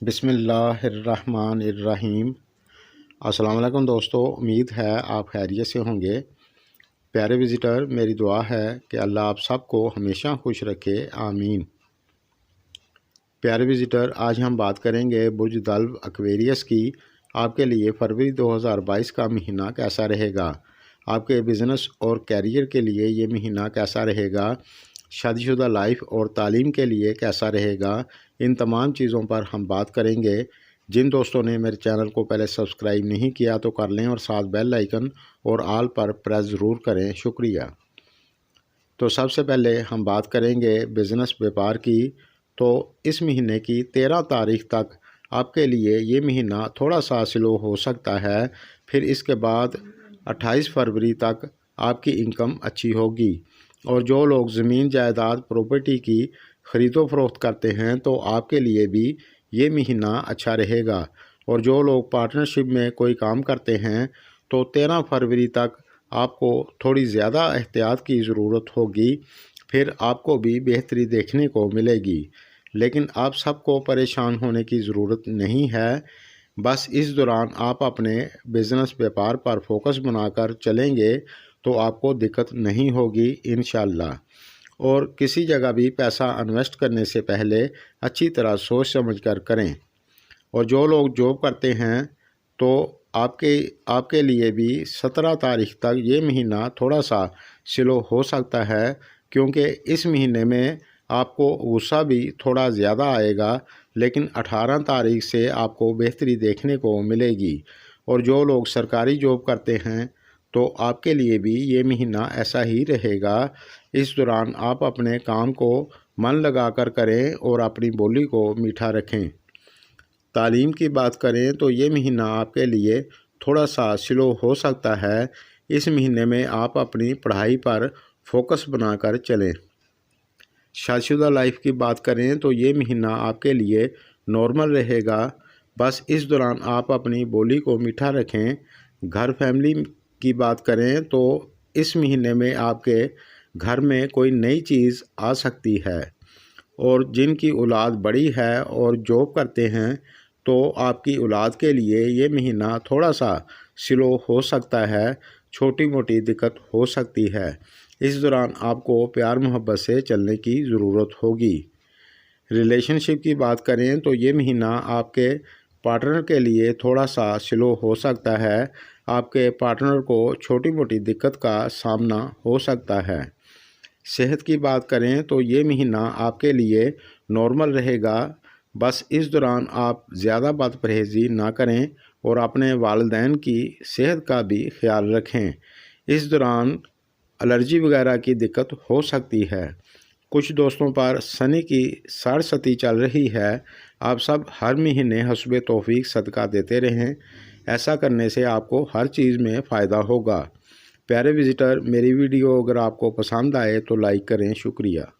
बिस्मिल्लाहिर्रहमानिर्रहीम। अस्सलाम वालेकुम दोस्तों, उम्मीद है आप खैरियत से होंगे। प्यारे विज़िटर, मेरी दुआ है कि अल्लाह आप सबको हमेशा खुश रखे, आमीन। प्यारे विज़िटर, आज हम बात करेंगे बुर्ज दल्व एक्वेरियस की। आपके लिए फरवरी 2022 का महीना कैसा रहेगा, आपके बिज़नेस और कैरियर के लिए ये महीना कैसा रहेगा, शादीशुदा लाइफ और तालीम के लिए कैसा रहेगा, इन तमाम चीज़ों पर हम बात करेंगे। जिन दोस्तों ने मेरे चैनल को पहले सब्सक्राइब नहीं किया तो कर लें और साथ बेल आइकन और आल पर प्रेस ज़रूर करें, शुक्रिया। तो सबसे पहले हम बात करेंगे बिज़नेस व्यापार की। तो इस महीने की 13 तारीख तक आपके लिए ये महीना थोड़ा सा स्लो हो सकता है। फिर इसके बाद 28 फरवरी तक आपकी इनकम अच्छी होगी। और जो लोग ज़मीन जायदाद प्रॉपर्टी की ख़रीदो फरोख्त करते हैं तो आपके लिए भी ये महीना अच्छा रहेगा। और जो लोग पार्टनरशिप में कोई काम करते हैं तो 13 फरवरी तक आपको थोड़ी ज़्यादा एहतियात की ज़रूरत होगी, फिर आपको भी बेहतरी देखने को मिलेगी। लेकिन आप सबको परेशान होने की ज़रूरत नहीं है। बस इस दौरान आप अपने बिज़नेस व्यापार पर फोकस बनाकर चलेंगे तो आपको दिक्कत नहीं होगी इंशाअल्लाह। और किसी जगह भी पैसा इन्वेस्ट करने से पहले अच्छी तरह सोच समझ कर करें। और जो लोग जॉब करते हैं तो आपके लिए भी 17 तारीख तक ये महीना थोड़ा सा स्लो हो सकता है, क्योंकि इस महीने में आपको गुस्सा भी थोड़ा ज़्यादा आएगा। लेकिन 18 तारीख से आपको बेहतरी देखने को मिलेगी। और जो लोग सरकारी जॉब करते हैं तो आपके लिए भी ये महीना ऐसा ही रहेगा। इस दौरान आप अपने काम को मन लगाकर करें और अपनी बोली को मीठा रखें। तालीम की बात करें तो ये महीना आपके लिए थोड़ा सा स्लो हो सकता है। इस महीने में आप अपनी पढ़ाई पर फोकस बनाकर चलें। शादीशुदा लाइफ की बात करें तो ये महीना आपके लिए नॉर्मल रहेगा। बस इस दौरान आप अपनी बोली को मीठा रखें। घर फैमिली की बात करें तो इस महीने में आपके घर में कोई नई चीज़ आ सकती है। और जिनकी औलाद बड़ी है और जॉब करते हैं तो आपकी औलाद के लिए ये महीना थोड़ा सा स्लो हो सकता है, छोटी मोटी दिक्कत हो सकती है। इस दौरान आपको प्यार मोहब्बत से चलने की ज़रूरत होगी। रिलेशनशिप की बात करें तो ये महीना आपके पार्टनर के लिए थोड़ा सा स्लो हो सकता है। आपके पार्टनर को छोटी मोटी दिक्कत का सामना हो सकता है। सेहत की बात करें तो ये महीना आपके लिए नॉर्मल रहेगा। बस इस दौरान आप ज़्यादा बदपरहेज़ी ना करें और अपने वालिदैन की सेहत का भी ख्याल रखें। इस दौरान एलर्जी वगैरह की दिक्कत हो सकती है। कुछ दोस्तों पर शनि की सरसती चल रही है। आप सब हर महीने हस्बे तौफीक सदका देते रहें। ऐसा करने से आपको हर चीज़ में फ़ायदा होगा। प्यारे विज़िटर, मेरी वीडियो अगर आपको पसंद आए तो लाइक करें, शुक्रिया।